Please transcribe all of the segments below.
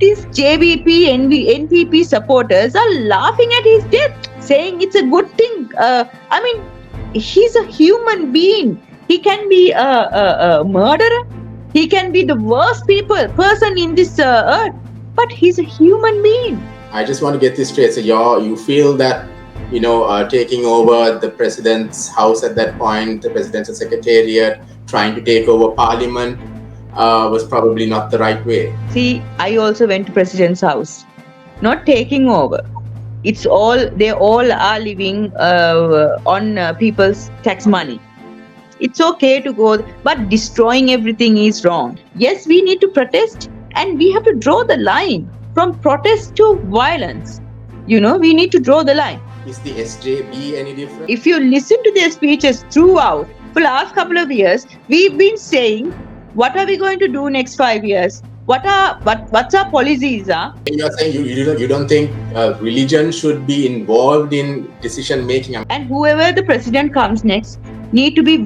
these JVP, NPP supporters are laughing at his death, saying it's a good thing. He's a human being. He can be a murderer. He can be the worst person in this earth, but he's a human being. I just want to get this straight. So you feel that, taking over the president's house at that point, the presidential secretariat, trying to take over parliament, was probably not the right way. See, I also went to president's house. Not taking over. They all are living on people's tax money. It's okay to go, but destroying everything is wrong. Yes, we need to protest, and we have to draw the line from protest to violence. We need to draw the line. Is the SJB any different? If you listen to their speeches throughout, for the last couple of years, we've been saying, what are we going to do next 5 years? What's our policies? You're saying you don't think religion should be involved in decision making? And whoever the president comes next need to be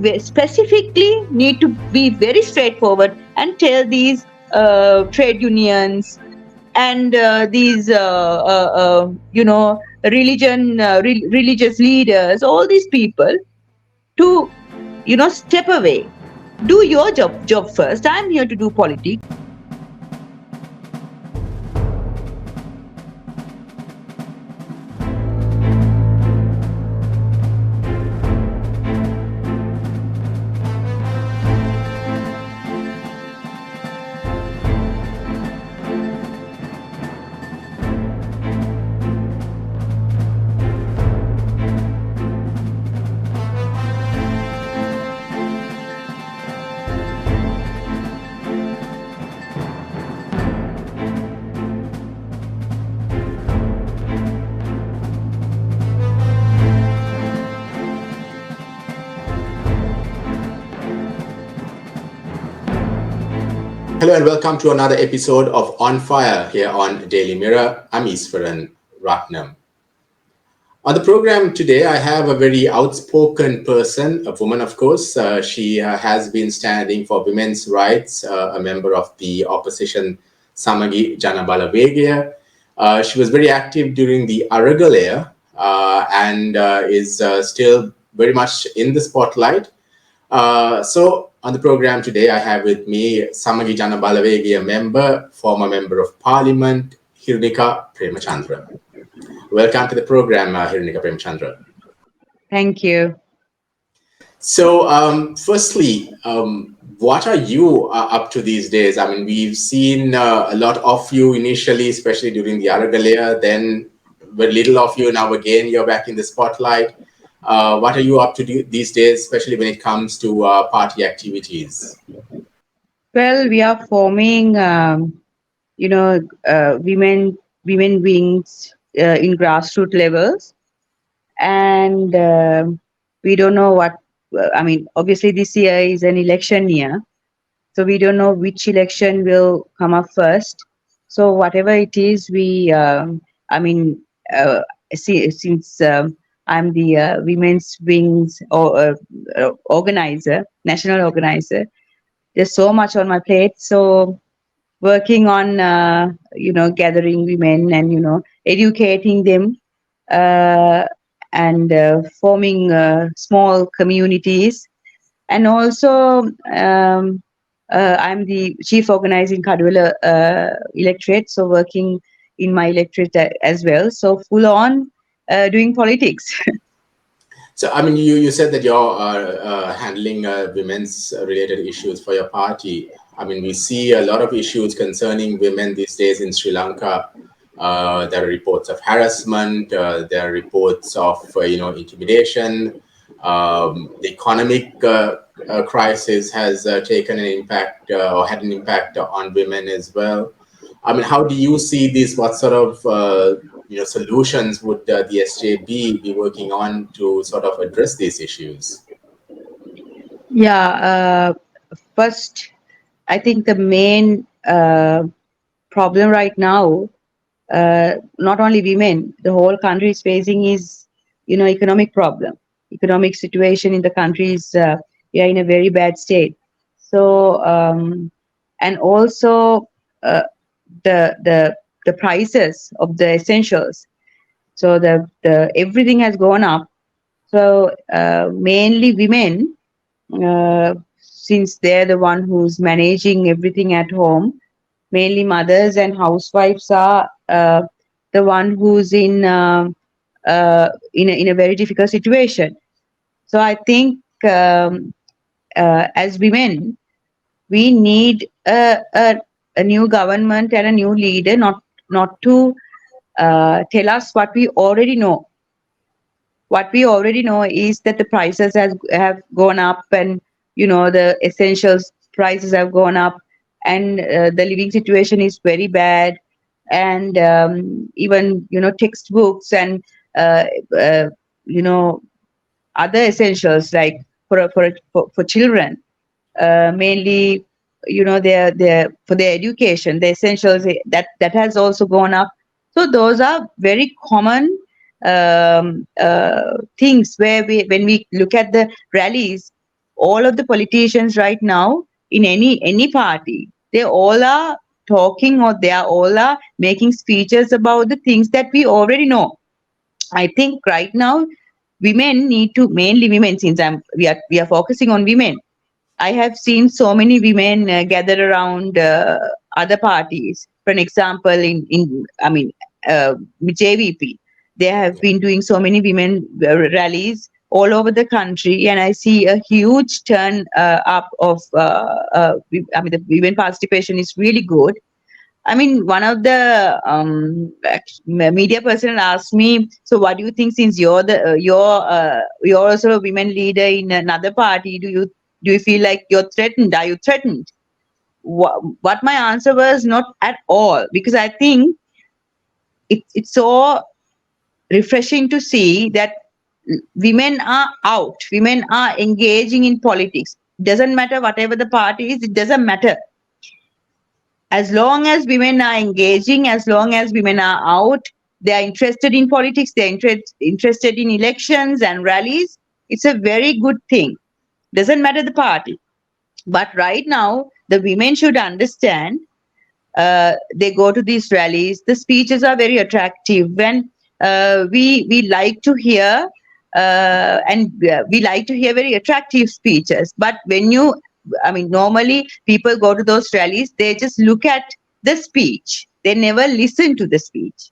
very straightforward and tell these trade unions and these religious leaders, all these people, to step away. Do your job first. I'm here to do politics. Hello and welcome to another episode of On Fire here on Daily Mirror. I'm Easwaran Rutnam. On the program today, I have a very outspoken person, a woman, of course. She has been standing for women's rights, a member of the opposition Samagi Janabalawegaya. She was very active during the Aragalaya and is still very much in the spotlight. So on the program today, I have with me Samagi Janabalawegaya member, former member of Parliament, Hirunika Premachandra. Welcome to the program, Hirunika Premachandra. Thank you. So, firstly, what are you up to these days? I mean, we've seen a lot of you initially, especially during the Aragalaya, then very little of you. Now again, you're back in the spotlight. What are you up to these days, especially when it comes to party activities? Well, we are forming, women wings in grassroots levels, and we don't know what. Obviously, this year is an election year, so we don't know which election will come up first. So whatever it is, since I'm the women's wings organizer, national organizer. There's so much on my plate. So working on, gathering women and, educating them and forming small communities. And also, I'm the chief organizing Kadwala electorate, so working in my electorate as well. So full on doing politics. So, I mean, you said that you're handling women's related issues for your party. I mean, we see a lot of issues concerning women these days in Sri Lanka. There are reports of harassment. There are reports of, intimidation. The economic crisis has taken an impact or had an impact on women as well. I mean, how do you see this? What sort of solutions would the SJB be working on to sort of address these issues? Yeah, first, I think the main problem right now, not only women, the whole country is facing is, economic problem. Economic situation in the country is we are in a very bad state. So, and also the the the prices of the essentials. So the everything has gone up. So mainly women, since they're the one who's managing everything at home, mainly mothers and housewives are the one who's in a very difficult situation. So I think as women, we need a new government and a new leader, not to tell us what we already know. What we already know is that the prices have gone up, and the essentials prices have gone up, and the living situation is very bad, and even textbooks and uh, uh, you know other essentials, like for children, mainly their for their education, the essentials, that has also gone up. So those are very common things where when we look at the rallies, all of the politicians right now in any party, they all are talking, or they are all are making speeches about the things that we already know. I think right now women need to, mainly women, since we are focusing on women. I have seen so many women gather around other parties. For an example, JVP, they have been doing so many women rallies all over the country, and I see a huge turn up of. The women participation is really good. I mean, one of the media person asked me, "So, what do you think? Since you're also a women leader in another party, do you feel like you're threatened? Are you threatened?" What my answer was, not at all, because I think it's so refreshing to see that women are out, women are engaging in politics. Doesn't matter whatever the party is, it doesn't matter. As long as women are engaging, as long as women are out, they are interested in politics, they're interested in elections and rallies, it's a very good thing. Doesn't matter the party. But right now, the women should understand, they go to these rallies, the speeches are very attractive, and we like to hear, and we like to hear very attractive speeches. But normally people go to those rallies, they just look at the speech, they never listen to the speech.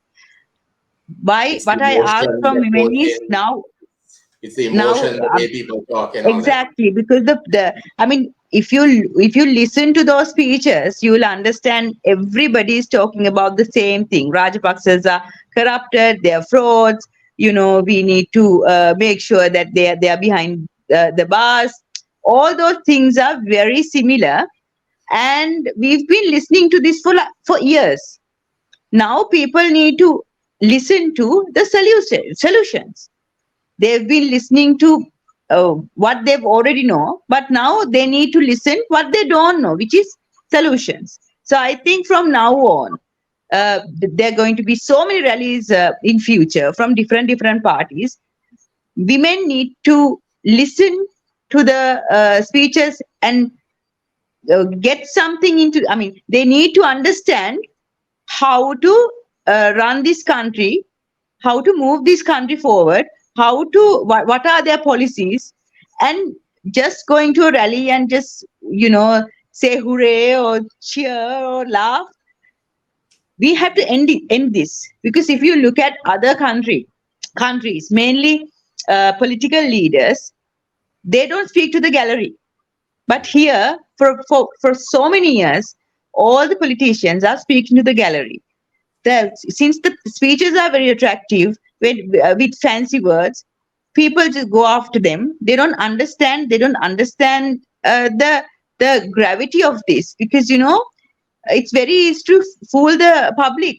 Why? It's the What I ask emotion from that women goes is, in. now It's the now emotion, the way people talk, and all that. exactly, because if you listen to those speeches, you will understand everybody is talking about the same thing. Rajapaksas are corrupted, they are frauds. We need to make sure that they are behind the bars. All those things are very similar, and we've been listening to this for years. Now people need to listen to the solutions. They've been listening to what they've already know, but now they need to listen what they don't know, which is solutions. So I think from now on, there are going to be so many rallies in future from different parties. Women need to listen to the speeches and get something into. They need to understand how to run this country, how to move this country forward, what are their policies, and just going to a rally and just say hooray or cheer or laugh. We have to end this, because if you look at other countries, mainly political leaders, they don't speak to the gallery. But here, for so many years, all the politicians are speaking to the gallery. Since the speeches are very attractive with fancy words, people just go after them. They don't understand the gravity of this, because it's very easy to fool the public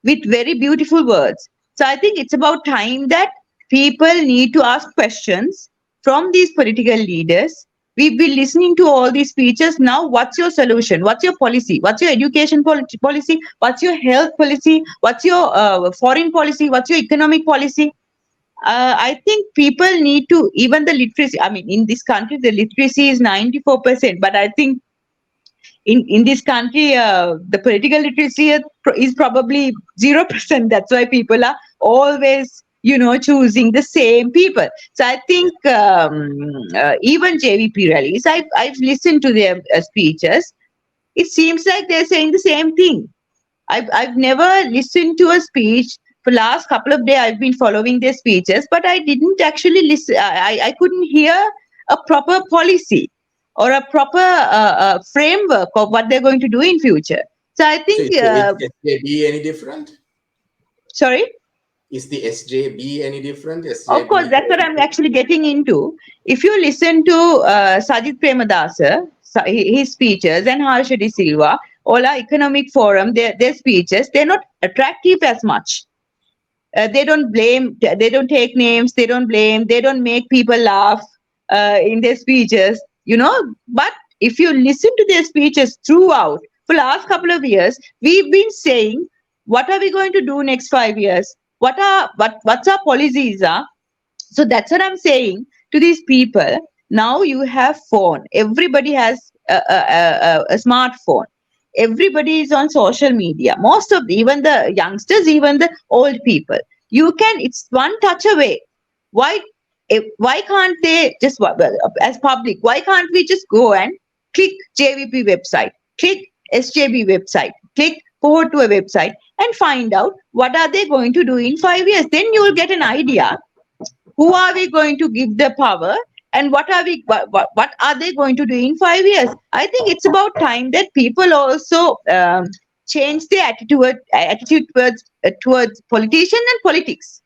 with very beautiful words. So I think it's about time that people need to ask questions from these political leaders. We've been listening to all these speeches. Now, what's your solution? What's your policy? What's your education policy? What's your health policy? What's your foreign policy? What's your economic policy? I think people need to, even the literacy. In this country, the literacy is 94%, but I think in this country, the political literacy is probably 0%. That's why people are always, choosing the same people. So I think even JVP rallies, I've listened to their speeches. It seems like they're saying the same thing. I've never listened to a speech for last couple of days. I've been following their speeches, but I didn't actually listen. I couldn't hear a proper policy or a proper framework of what they're going to do in future. So I So think, is SJB any different? sorry. Is the SJB any different? Of course, SJB. that's what I'm actually getting into. If you listen to Sajid Premadasa, his speeches, and Harsha De Silva, all our economic forum, their speeches, they're not attractive as much. They don't blame, they don't take names, they don't blame, they don't make people laugh in their speeches, But if you listen to their speeches throughout, for last couple of years, we've been saying, what are we going to do next 5 years? What's our policies are? So that's what I'm saying to these people. Now you have phone. Everybody has a smartphone. Everybody is on social media. Most of even the youngsters, even the old people. You can. It's one touch away. Why? Why can't they just, as public? Why can't we just go and click JVP website, click SJB website, click forward to a website, and find out what are they going to do in 5 years? Then you will get an idea who are we going to give the power, and what are they going to do in 5 years? I think it's about time that people also change their attitude towards politicians and politics,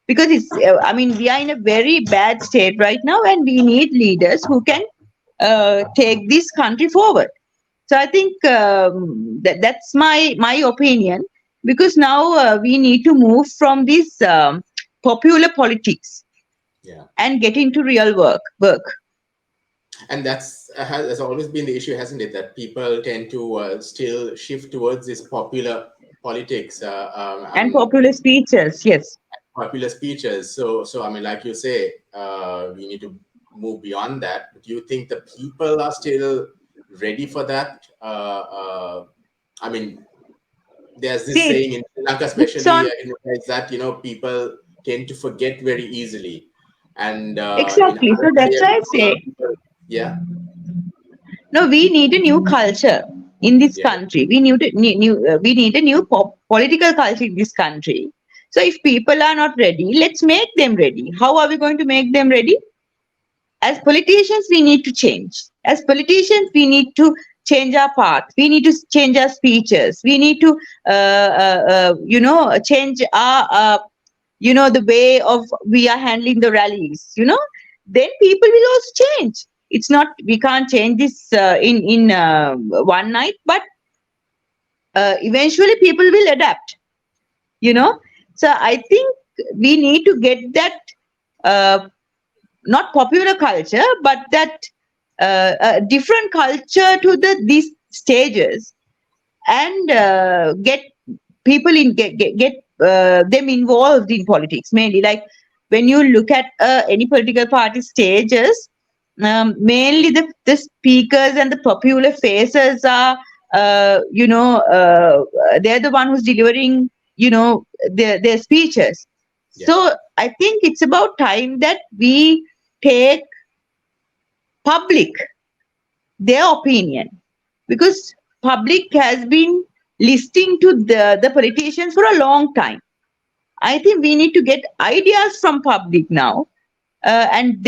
because we are in a very bad state right now, and we need leaders who can take this country forward. So I think that's my opinion, because now we need to move from this popular politics, Yeah. and get into real work. And has always been the issue, hasn't it? That people tend to still shift towards this popular politics. And popular speeches, yes. Popular speeches. So I mean, like you say, we need to move beyond that. Do you think the people are still ready for that? I mean, there's this See, saying in Sri Lanka, it's especially, on. is that people tend to forget very easily, and in Exactly. So other that's areas, why I say, yeah, no, we need a new culture in this yeah, country. We need a new political culture in this country. So if people are not ready, let's make them ready. How are we going to make them ready? As politicians, we need to change. As politicians, we need to change our path. We need to change our speeches. We need to, change our, the way of we are handling the rallies. Then people will also change. It's not, we can't change this in one night, but eventually people will adapt. So I think we need to get that. Not popular culture, but that different culture to these stages, and get people get them involved in politics, mainly. Like when you look at any political party stages, mainly the speakers and the popular faces are, they're the one who's delivering, their speeches. yeah, So I think it's about time that we take public their opinion, because public has been listening to the politicians for a long time. I think we need to get ideas from public now, and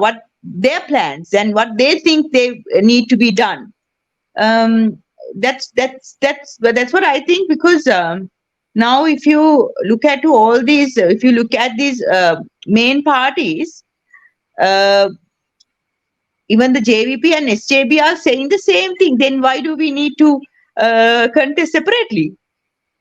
what their plans and what they think they need to be done. That's what I think, because now if you look at these main parties, uh, even the JVP and SJB are saying the same thing. Then why do we need to contest separately?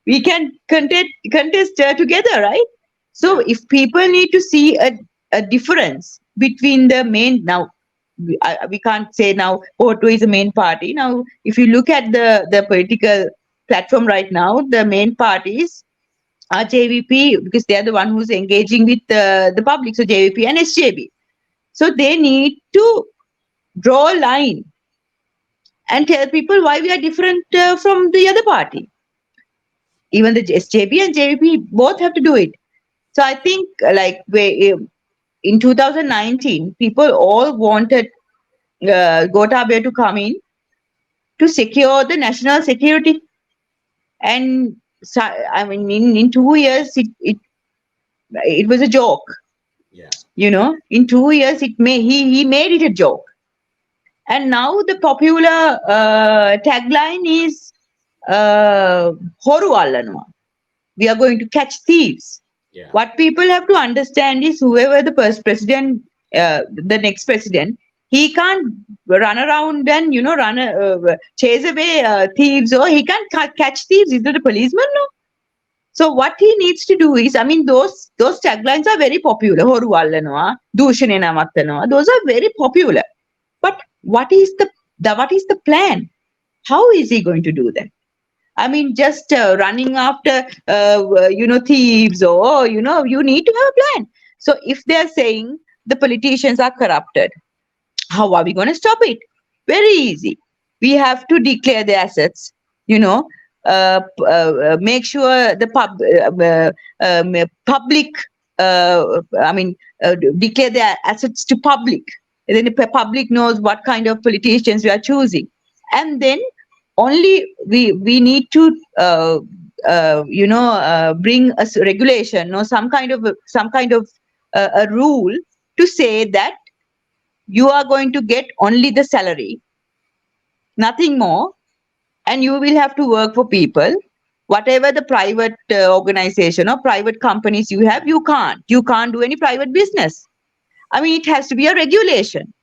We can contest together, right? So yeah, if people need to see a difference between the main, now we can't say now O2 is a main party. Now if you look at the political platform right now, the main parties are JVP, because they are the one who's engaging with the public. So JVP and SJB. So they need to draw a line and tell people why we are different from the other party. Even the SJP and JVP both have to do it. So I think in 2019, people all wanted Gotabaya to come in to secure the national security. And so, I mean, in 2 years, it was a joke. Yeah. In 2 years, he made it a joke. And now the popular tagline is Horu Allanwa. We are going to catch thieves. Yeah. What people have to understand is whoever the president, the next president, he can't run around and chase away thieves, or he can't catch thieves. Is it a policeman? No. So what he needs to do is, I mean, those taglines are very popular. Horu Allanwa, Dushane Namattanawa. Those are very popular. But what is the plan? How is he going to do that? I mean, just running after, thieves, or, you need to have a plan. So if they're saying the politicians are corrupted, how are we going to stop it? Very easy. We have to declare the assets, make sure the public, declare the assets to public. And then the public knows what kind of politicians we are choosing. And then only we need to bring a regulation or some kind of a rule to say that you are going to get only the salary, nothing more, and you will have to work for people. Whatever the private organization or private companies you can't do any private business. I mean, it has to be a regulation.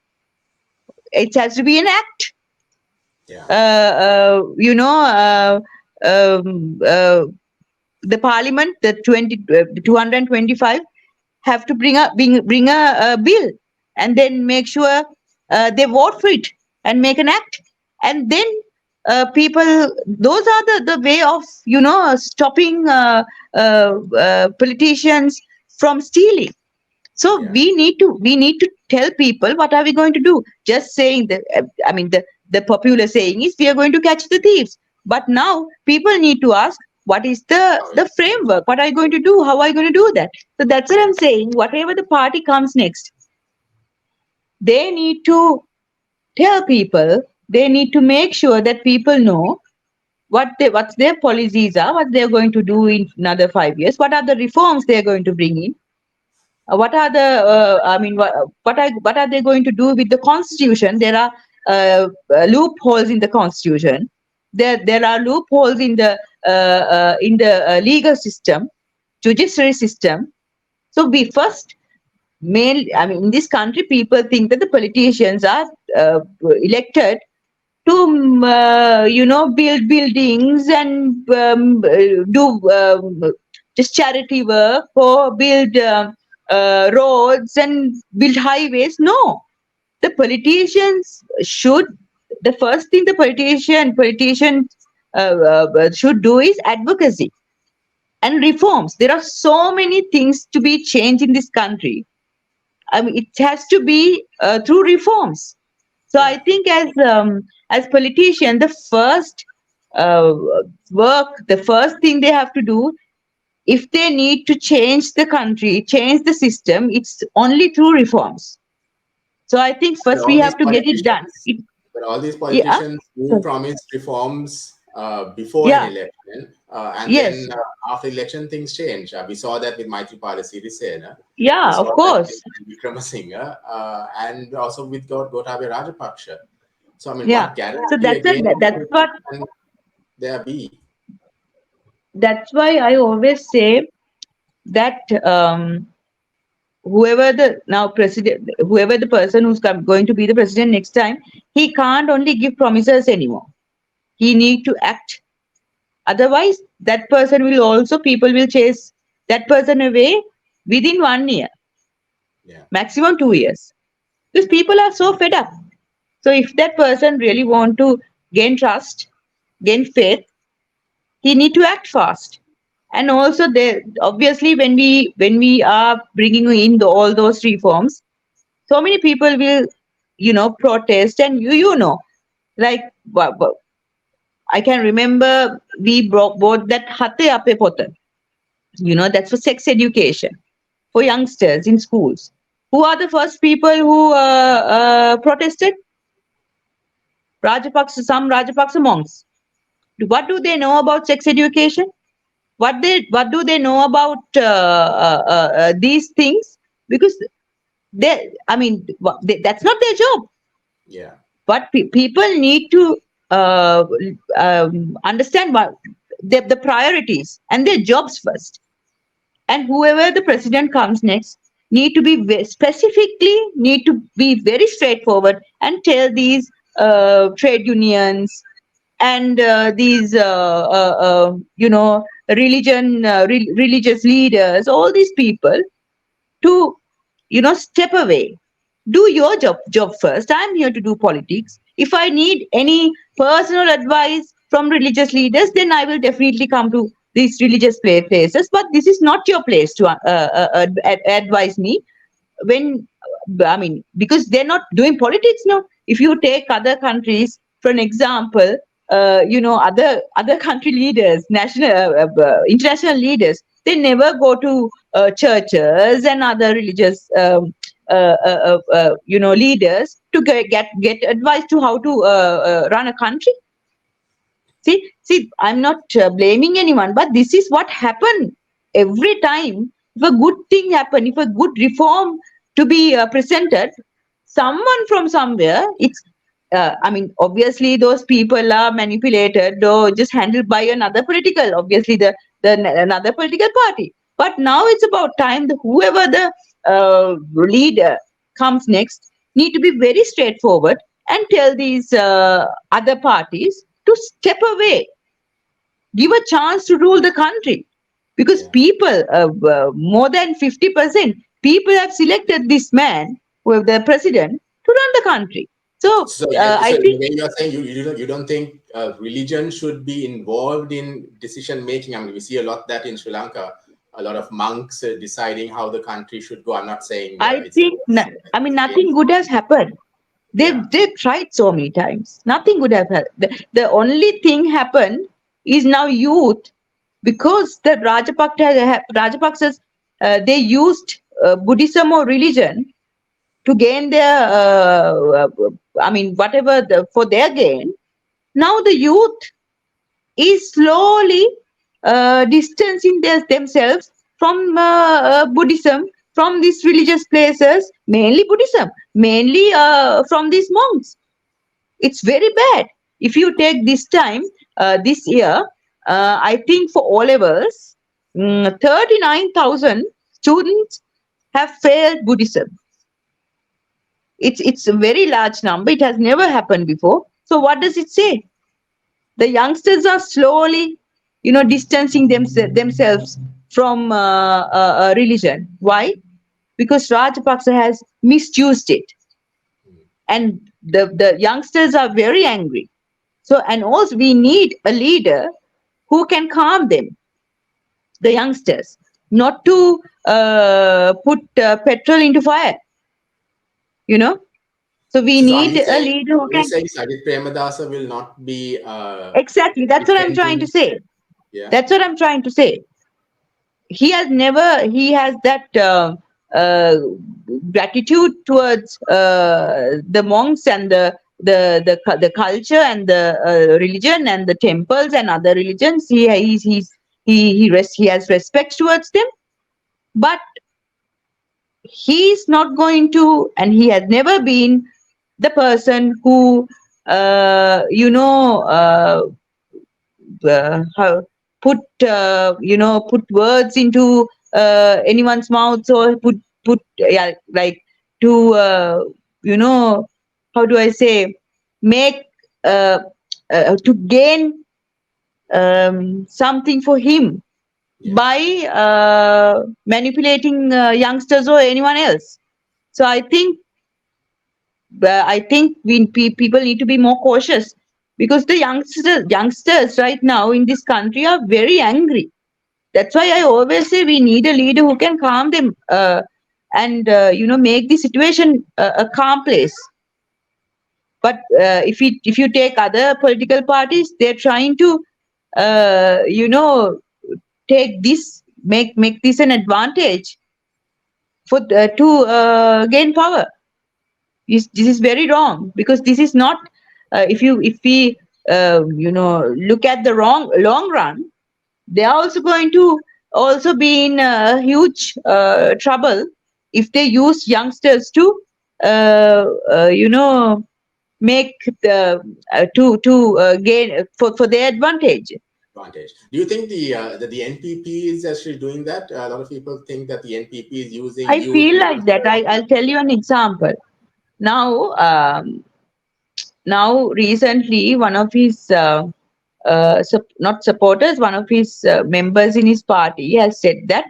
It has to be an act. Yeah. uh, you know, uh, um, uh, the parliament, the 225, have to bring a bill, and then make sure they vote for it and make an act, and then people. Those are the way of stopping politicians from stealing. So Yeah. we need to tell people what are we going to do. Just saying that, the popular saying is we are going to catch the thieves. But now people need to ask, what is the framework? What are you going to do? How are you going to do that? So that's what Yeah. I'm saying. Whatever the party comes next, they need to tell people. They need to make sure that people know what their policies are, what they're going to do in another 5 years, what are the reforms they're going to bring in. What are the what are they going to do with the constitution? There are loopholes in the constitution. There are loopholes in the legal system, judiciary system. So we first in this country, people think that the politicians are elected to build buildings and do just charity work, or build roads and build highways. No, the politicians should. The first thing the politicians should do is advocacy and reforms. There are so many things to be changed in this country. I mean, it has to be through reforms. So I Yeah. think as politicians, the first uh, the first thing they have to do, if they need to change the country, change the system, it's only through reforms. So I think But first we all these have to get it done. politicians, but all these Yeah. politicians who So, promised reforms before an yeah. election, and then Yes. after election things change. We saw that with Maithripala Sirisena. We Yeah. saw Of that with course. Wickremesinghe, and also with Gotabaya Rajapaksa. So I mean, Yeah. what So guarantee that's again a, that's what can there be? that's why I always say that whoever the person who's going to be the president next time, he can't only give promises anymore. He need to act. Otherwise, that person will also people will chase that person away within 1 year, Yeah. maximum 2 years, because people are so fed up. So if that person really want to gain trust, gain faith, he need to act fast. And also, there obviously when we are bringing in all those reforms, so many people will protest, and you know Like, I can remember we bought that Hate Ape Pota. That's for sex education for youngsters in schools. Who are the first people who protested? Rajapaksa, some Rajapaksa monks. What do they know about sex education? What do they know about these things? Because that's not their job. Yeah. But people need to understand what the priorities and their jobs first. And whoever the president comes next need to be specifically need to be very straightforward and tell these trade unions and these religious leaders, all these people, to step away. Do your job first. I'm here to do politics. If I need any personal advice from religious leaders, then I will definitely come to these religious places, but this is not your place to advise me. When because they're not doing politics now. If you take other countries for an example, other country leaders, national international leaders, they never go to churches and other religious leaders to get advice to how to run a country. See, I'm not blaming anyone, but this is what happened every time. If a good thing happen, if a good reform to be presented, someone from somewhere, obviously those people are manipulated or just handled by another political, obviously another political party. But now it's about time that whoever the leader comes next need to be very straightforward and tell these other parties to step away, give a chance to rule the country. Because Yeah. people, more than 50%, people have selected this man, who the president, to run the country. So So yeah, I so in a think way you're saying you don't think religion should be involved in decision making. I mean, we see a lot that in Sri Lanka, a lot of monks deciding how the country should go. I'm not saying I it's think it's nothing against. good has happened. Yeah. They've tried so many times. Nothing good have happened. The only thing happened is now youth, because the Rajapaksas, they used Buddhism or religion to gain their whatever for their gain. Now the youth is slowly distancing themselves from Buddhism, from these religious places, mainly Buddhism, mainly from these monks. It's very bad. If you take this time, this year, I think for O levels, 39,000 students have failed Buddhism. It's a very large number. It has never happened before. So what does it say? The youngsters are slowly, distancing themselves from religion. Why? Because Rajapaksa has misused it, and the youngsters are very angry. So, and also we need a leader who can calm them, the youngsters, not to put petrol into fire. You know. So we So are need you a saying leader who you're can. saying Sajid Premadasa will not be Exactly. That's what I'm trying to defending? say. Yeah. That's what I'm trying to say. He has that uh, gratitude towards the monks and the culture and the religion and the temples and other religions. He has respect towards them, but he's not going to, and he has never been the person who how put words into anyone's mouth, or put yeah, like to how do I say, make uh, to gain something for him Yeah. by manipulating youngsters or anyone else. So I think people need to be more cautious, because the youngsters right now in this country are very angry. That's why I always say we need a leader who can calm them, and make the situation a calm place. But if you take other political parties, they're trying to you know, take this, make this an advantage for to gain power. This is very wrong, because this is not if we you know, look at the long run, they are also going to also be in huge trouble if they use youngsters to you know, make the to gain for their advantage. Advantage. Do you think the NPP is actually doing that? A lot of people think that the NPP is using I youth. feel like that. I'll tell you an example. Now, now recently, one of his not supporters, one of his members in his party has said that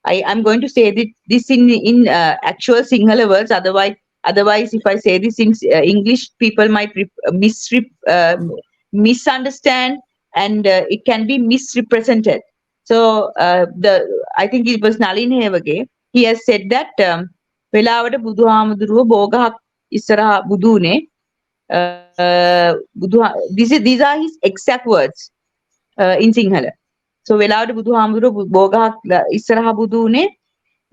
I'm going to say this in actual Sinhala words. Otherwise, if I say this in English, people might misunderstand, and it can be misrepresented. So the I think it was Nalin Hevage. He has said that වෙලාවට බුදුහාමුදුරුව බෝගහක් ඉස්සරහා බුදුනේ these are his exact words in Sinhala. So වෙලාවට බුදුහාමුදුරුව බෝගහක් ඉස්සරහා බුදුනේ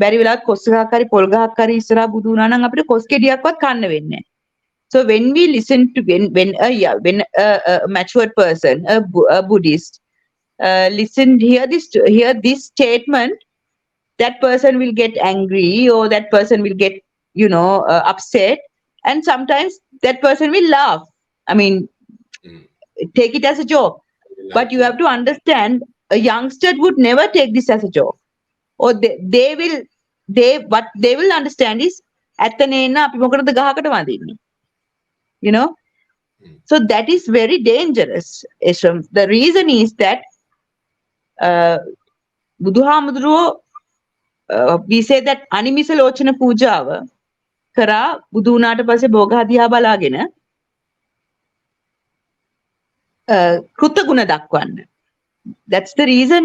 බැරි වෙලාවත් කොස් ගහක් හරි පොල් ගහක් හරි ඉස්සරහා බුදු වුණා නම් අපිට කොස් ගෙඩියක්වත් කන්න වෙන්නේ නැහැ. So when we listen to when a matured person, a Buddhist, hear this statement, that person will get angry, or that person will get, you know, upset, and sometimes that person will laugh. I mean, Mm. take it as a joke. But you have to understand, a youngster would never take this as a joke, or what they will understand is ඇත්තනේන අපි මොකටද ගහකට වදින්නේ, you know. Mm. So that is very dangerous, Ishram. The reason is that බුදුහාමුදුරුවෝ we say that අනිමිස ලෝචන පූජාව කරා බුදු වුණාට පස්සේ භෝග දිහා බලාගෙන කෘතගුණ දක්වන්න. That's the reason.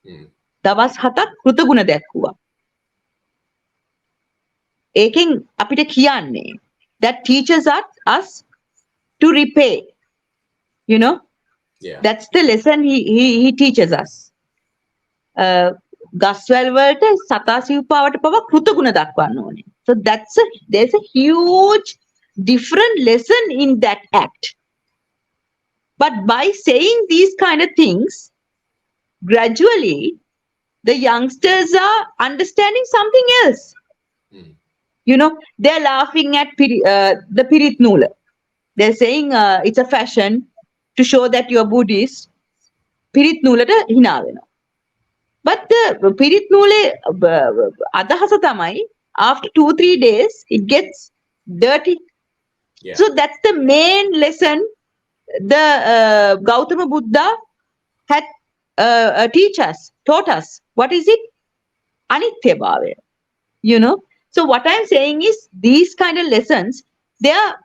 Mm. දවස් 7ක් කෘතගුණ දැක්වුවා. ඒකෙන් අපිට කියන්නේ that teaches us to repay, you know. Yeah. That's the lesson he teaches us. ගස්වැල් වලට සතා සිව්පාවට පවා කෘතගුණ දක්වන්න ඕනේ. So there's a huge different lesson in that act. But by saying these kind of things, gradually the youngsters are understanding something else. Mm. You know, they're laughing at the Pirit Nula. They're saying it's a fashion to show that you're Buddhist. Pirit Nula ta hina වෙනවා. But the Pirit Nule adahasa tamai, after 2-3 days it gets dirty. Yeah. So that's the main lesson the Gautama Buddha had taught us. What is it? Anitya bhave. You know. So what I'm saying is, these kind of lessons, they are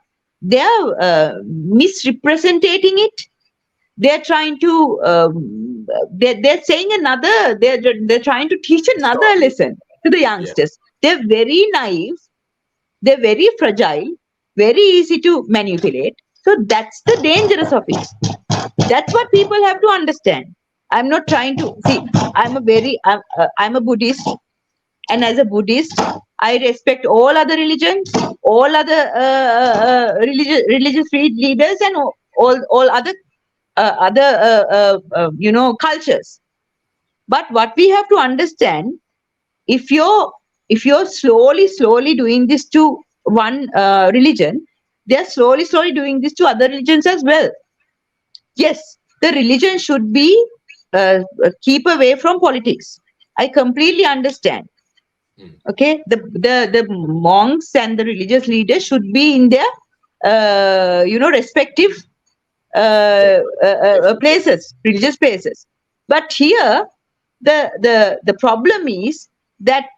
misrepresenting it. They're trying to they're saying another, they're trying to teach another lesson to the youngsters. They're very naive, they're very fragile, very easy to manipulate. So that's the dangerous of it. That's what people have to understand. I'm not trying to see, I'm a Buddhist, and as a Buddhist I respect all other religions, all other religious leaders, and all other you know, cultures. But what we have to understand, if you're slowly doing this to one religion, they're slowly doing this to other religions as well. Yes, the religion should be keep away from politics. I completely understand. Mm. Okay, the monks and the religious leaders should be in their you know, respective places, religious places. But here the problem is that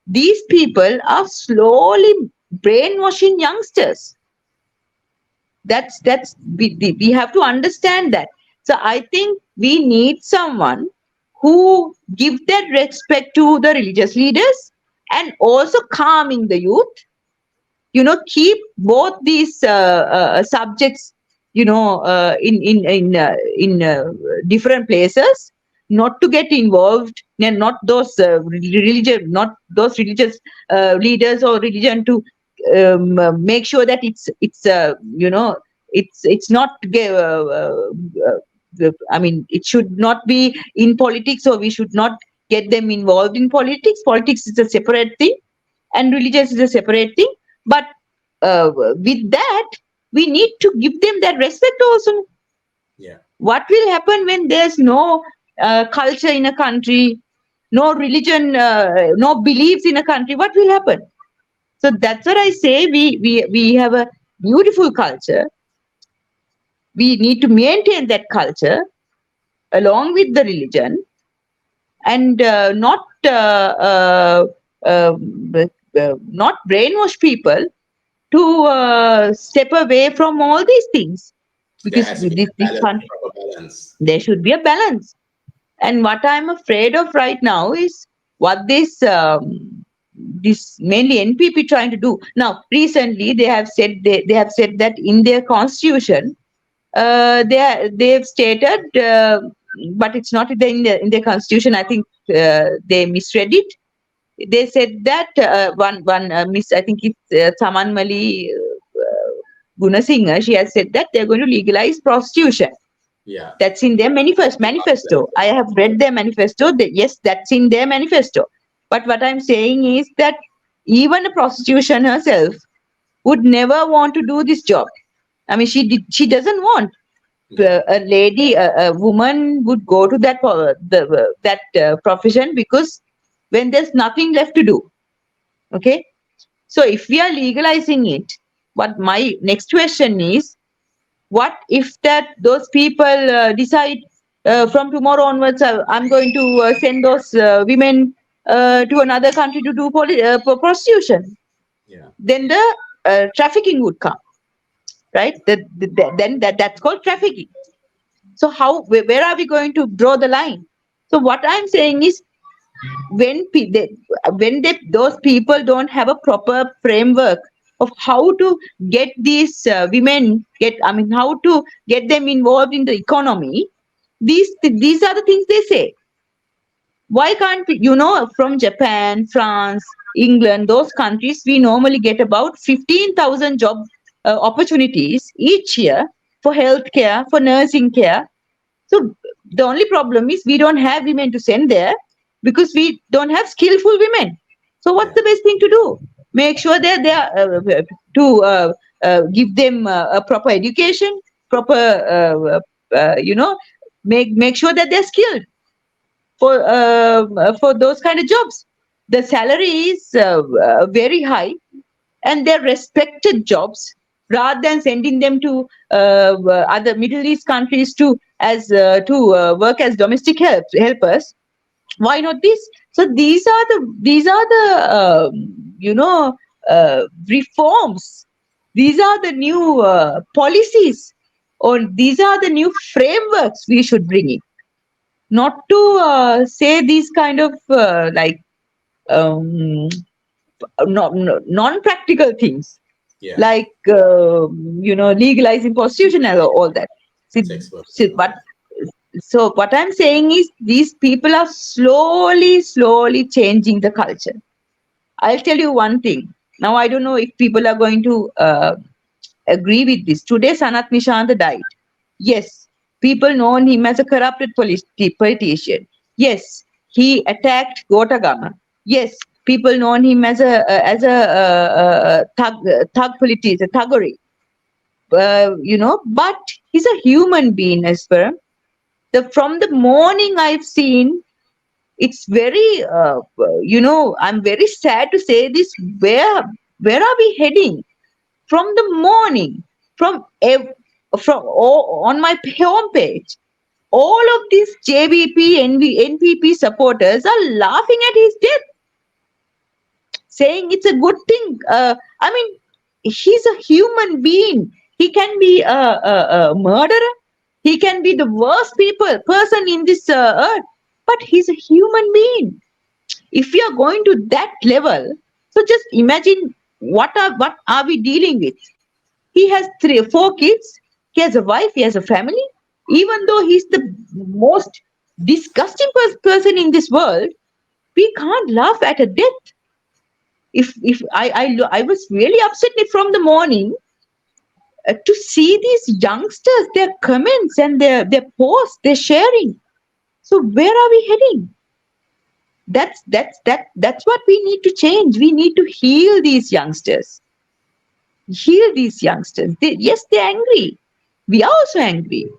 these people are slowly brainwashing youngsters. That's we have to understand that. So I think we need someone who give that respect to the religious leaders, and also calming the youth, keep both these subjects, in different places, not to get involved, and not those religion, not those religious leaders or religion to make sure that it's not I mean, it should not be in politics, or we should not get them involved in politics. Politics is a separate thing, and religious is a separate thing. But with that, we need to give them that respect also. Yeah. What will happen when there's no culture in a country, no religion, no beliefs in a country? What will happen? So that's what I say. We have a beautiful culture. We need to maintain that culture along with the religion, and not brainwash people to step away from all these things, There because has to be this, a this balance, country, proper balance. there should be a balance. And what I'm afraid of right now is what this mainly NPP trying to do. Now, recently they have said that in their constitution, they've stated, but it's not in their constitution. I think they misread it. They said that one miss, I think it's Samanmali Gunasinghe, she has said that they're going to legalize prostitution. Yeah. That's in their manifesto. I have read their manifesto. Yes, that's in their manifesto. But what I'm saying is that even a prostitution herself would never want to do this job. I mean, she doesn't want. Yeah. A lady, a woman would go to that profession, because when there's nothing left to do. Okay, so if we are legalizing it, what my next question is, what if that those people decide from tomorrow onwards, I'm going to send those women to another country to do prostitution? Yeah. Then the trafficking would come, right? Then that's called trafficking. So where are we going to draw the line? So what I'm saying is, those people don't have a proper framework of how to get these women how to get them involved in the economy, these are the things they say. Why can't we, from Japan, France, England, those countries, we normally get about 15,000 job opportunities each year for healthcare, for nursing care. So the only problem is we don't have women to send there, because we don't have skillful women. So what's Yeah. the best thing to do? Make sure they're there to give them a proper education, proper, make sure that they're skilled for those kind of jobs. The salary is very high, and they're respected jobs, rather than sending them to other Middle East countries to work as domestic helpers. Why not this? So these are the reforms. These are the new policies, or these are the new frameworks we should bring in, not to say these kind of um, non-practical things, Yeah. like legalizing prostitution and all that. See, Sex work. so what I'm saying is, these people are slowly changing the culture. I'll tell you one thing. Now, I don't know if people are going to agree with this. Today, Sanat Nishantha died. Yes, people know him as a corrupted politician. Yes, he attacked Gotagama. Yes, people know him as a thug politician, thuggery. But he's a human being as well. From the morning I've seen, it's very, I'm very sad to say this. Where are we heading? From the morning, on my home page, all of these JVP, NPP supporters are laughing at his death, saying it's a good thing. I mean, he's a human being. He can be a murderer. He can be the worst person in this earth, but he's a human being. If we are going to that level, so just imagine. what are we dealing with? He has 4 kids. He has a wife. He has a family. Even though he's the most disgusting person in this world, we can't laugh at a death. If I was really upset from the morning to see these youngsters, their comments and their posts, their sharing. So where are we heading? That's what we need to change. We need to heal these youngsters. Heal these youngsters. Yes, they're angry. We are also angry.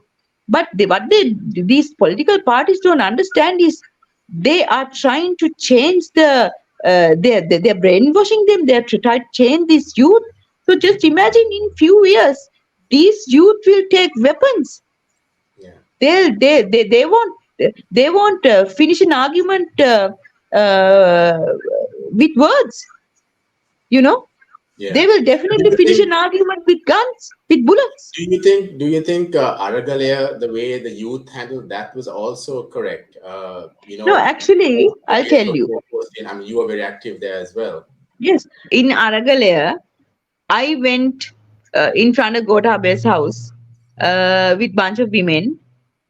But these political parties don't understand is they are trying to change they're brainwashing them. They're trying to change this youth. So just imagine in few years, these youth will take weapons. Yeah. They won't finish an argument uh, with words. You know, they Yeah. will Do definitely you finish think? an argument with guns, with bullets. Do you think Aragalaya, the way the youth handled that was also correct? No, actually, The I'll way tell you. Colombo was in, I mean, you were very active there as well. Yes, in Aragalaya, I went in front of Gotabe's house with bunch of women,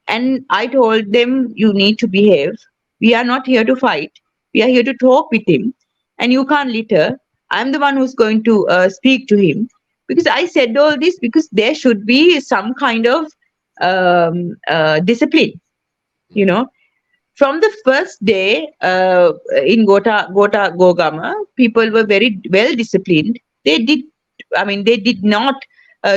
and I told them, "You need to behave. We are not here to fight. We are here to talk with him, and you can't litter. I'm the one who's going to speak to him." Because I said all this because there should be some kind of discipline. You Mm. know, from the first day in Gota Gogama, people were very well disciplined. They did not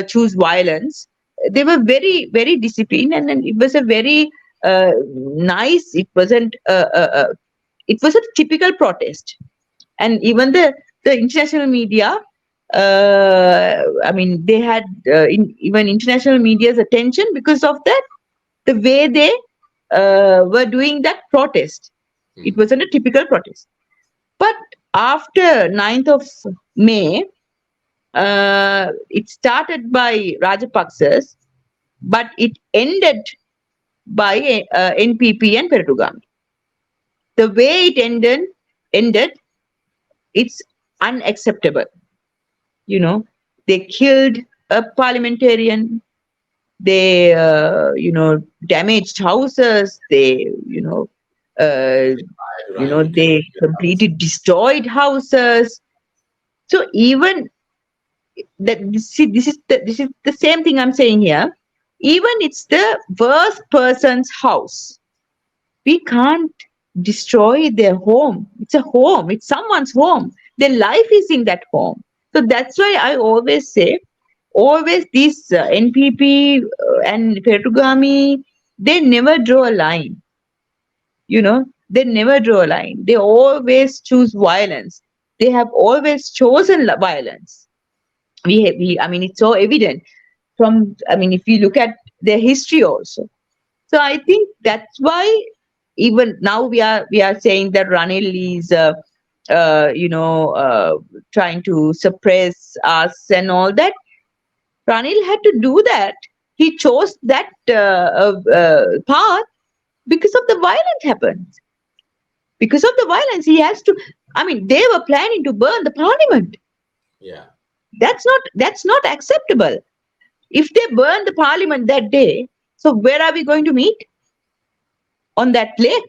choose violence. They were very, very disciplined, and then it was a very nice. It was a typical protest, and even the international media. They had even international media's attention because of that, the way they were doing that protest. It Mm. wasn't a typical protest. But after 9th of May, it started by Rajapaksas, but it ended by NPP and Pertugami. The way it ended, it's unacceptable. You know, they killed a parliamentarian. They, damaged houses. They, uh, Literally they completely destroyed houses. So even that, see, this is the same thing I'm saying here. Even it's the worst person's house, we can't destroy their home. It's a home. It's someone's home. Their life is in that home. So that's why I always say, always these NPP and Pertugami, they never draw a line. They never draw a line. They always choose violence. They have always chosen violence. It's so evident from, if you look at their history also. So I think that's why even now we are saying that Ranil is trying to suppress us and all that. Ranil had to do that. He chose that path because of the violence happens. Because of the violence, he has to. They were planning to burn the parliament. Yeah. That's not acceptable. If they burn the parliament that day, so where are we going to meet? On that lake?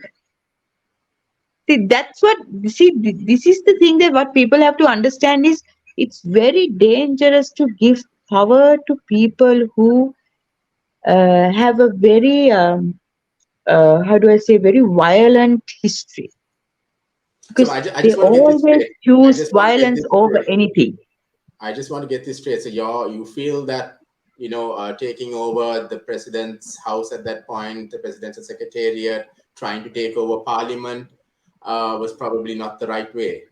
See, this is the thing, that what people have to understand is it's very dangerous to give power to people who have a very, how do I say, very violent history. So Because I they just want to get this always straight. I choose just want to get violence this over straight. anything. I just want to get this straight. So you feel that taking over the president's house at that point, the presidential secretariat, trying to take over parliament, was probably not the right way.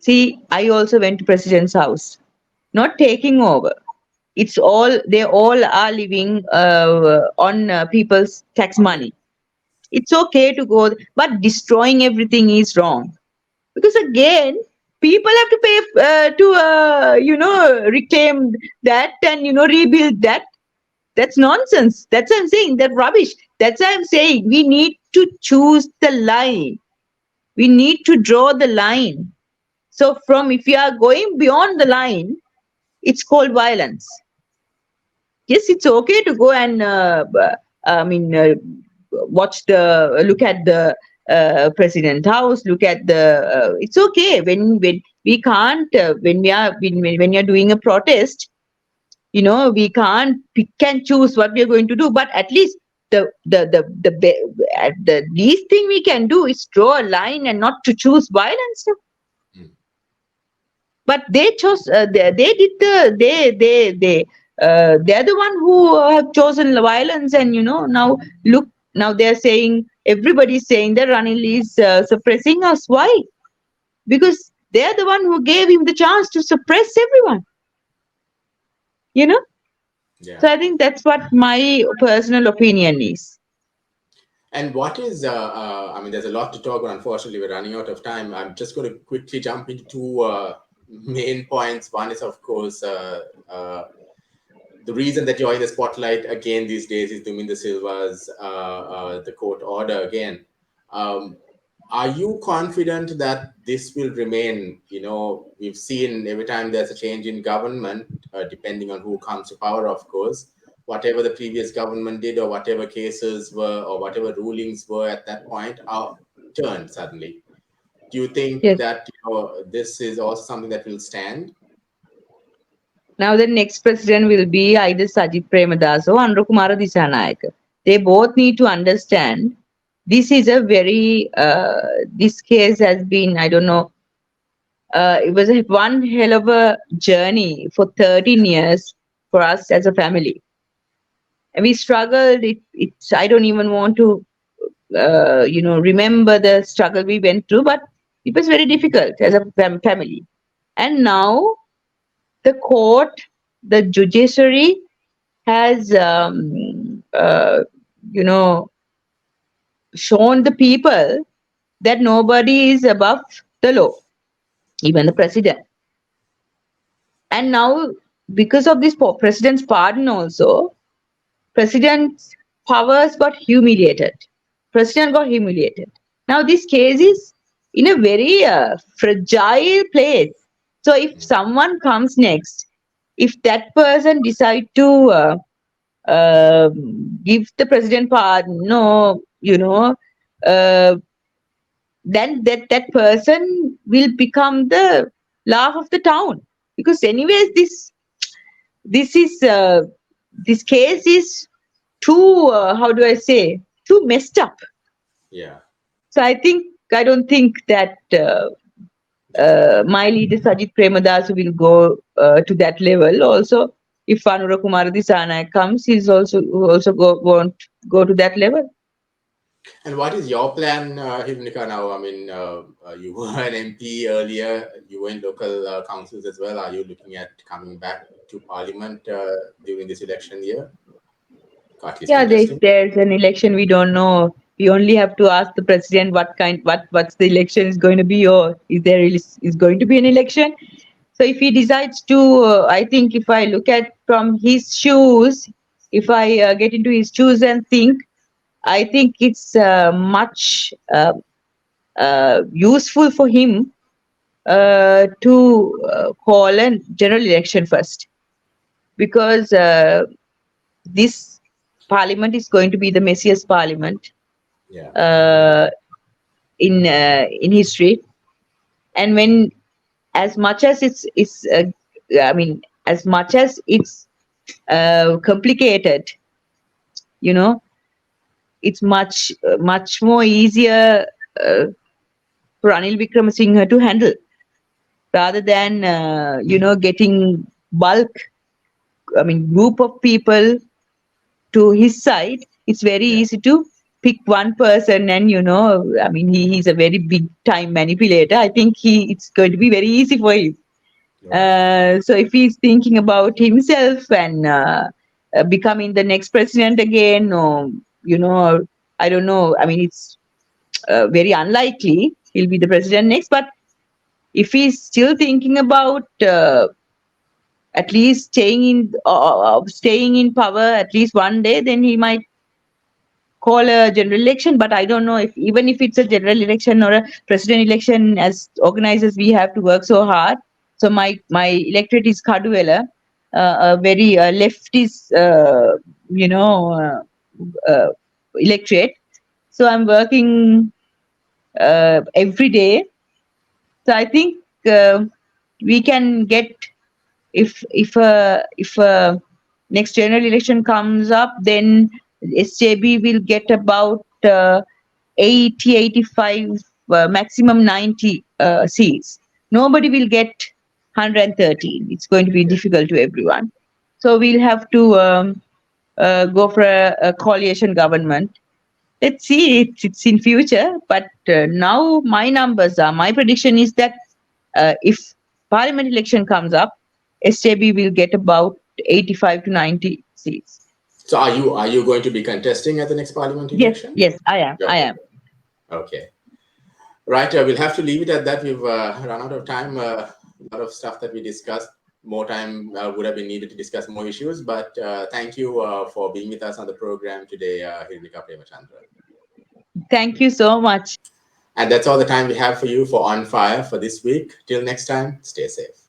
See, I also went to president's house. Not taking over. They all are living on people's tax money. It's okay to go, but destroying everything is wrong. Because again, people have to pay to reclaim that and rebuild that. That's nonsense. That's what I'm saying. That rubbish. That's what I'm saying. We need to choose the line. We need to draw the line. So from if you are going beyond the line, it's called violence. Yes, it's okay to go and I mean look at the president house, look at the it's okay when we can't when you're doing a protest, we can't pick and choose what we are going to do, but at least the least thing we can do is draw a line and not to choose violence. Mm. But they chose they did they're the one who have chosen violence, and now look, now they're saying, everybody's saying that Ranil is suppressing us. Why? Because they're the one who gave him the chance to suppress everyone, you know Yeah. so I think that's what my personal opinion is. And what is, I mean, there's a lot to talk about. Unfortunately, we're running out of time. I'm just going to quickly jump into two main points. One is, of course, the reason that you're in the spotlight again these days is Duminda Silva's the court order again. Um, are you confident that this will remain? We've seen every time there's a change in government, depending on who comes to power, of course, whatever the previous government did or whatever cases were or whatever rulings were at that point are turned suddenly. Do you think Yes. that this is also something that will stand? Now the next president will be either Sajid Premadasa or Anurakumara Dissanayake. They both need to understand this is a very this case has been, I don't know, it was one hell of a journey for 13 years for us as a family. And we struggled. It's I don't even want to remember the struggle we went through, but it was very difficult as a family. And now the court, the judiciary has, you know, shown the people that nobody is above the law, even the president. And now, because of this president's pardon, also, president's powers got humiliated. President got humiliated. Now, this case is in a very fragile place. So, if someone comes next, if that person decide to give the president pardon, no, uh, then that person will become the laugh of the town. Because anyways, this is this case is too how do I say, too messed up. Yeah. So I don't think that my leader Sajid Premadas will go to that level. Also, if Anura Kumar Dissanayake comes, he's also won't go to that level. And what is your plan, Hirunika, now? I mean, you were an MP earlier, you were in local councils as well. Are you looking at coming back to Parliament during this election year? At least Yeah, if contesting? there's an election, we don't know. We only have to ask the president what's the election is going to be, or is there really is going to be an election. So if he decides to, I think if I look at from his shoes, if I get into his shoes and think, I think it's much useful for him to call a general election first, because this parliament is going to be the messiest parliament Yeah. uh, in history. And when, as much as it's I mean, as much as it's complicated, you know, it's much more easier for Anil Wickramasinghe to handle, rather than getting bulk, I mean, group of people to his side. It's very Yeah. easy to pick one person, and I mean, he's a very big time manipulator. I think it's going to be very easy for him. Right. So if he's thinking about himself and becoming the next president again, or I don't know. I mean, it's very unlikely he'll be the president next. But if he's still thinking about at least staying in power at least one day, then he might call a general election, but I don't know if even if it's a general election or a president election, as organizers, we have to work so hard. So my electorate is Kaduela, a very leftist, electorate. So I'm working every day. So I think we can get, if next general election comes up, then SJB will get about 80, 85, maximum 90 seats. Nobody will get 113. It's going to be difficult to everyone. So we'll have to go for a coalition government. Let's see, it's in future, but now my prediction is that if parliament election comes up, SJB will get about 85 to 90 seats. So are you going to be contesting at the next parliament Yes, election? yes, I am. I Okay. am. Okay. Right. We'll have to leave it at that. We've run out of time. A lot of stuff that we discussed. More time would have been needed to discuss more issues. But thank you for being with us on the program today, Hirunika Premachandra. Thank you so much. And that's all the time we have for you for On Fire for this week. Till next time, stay safe.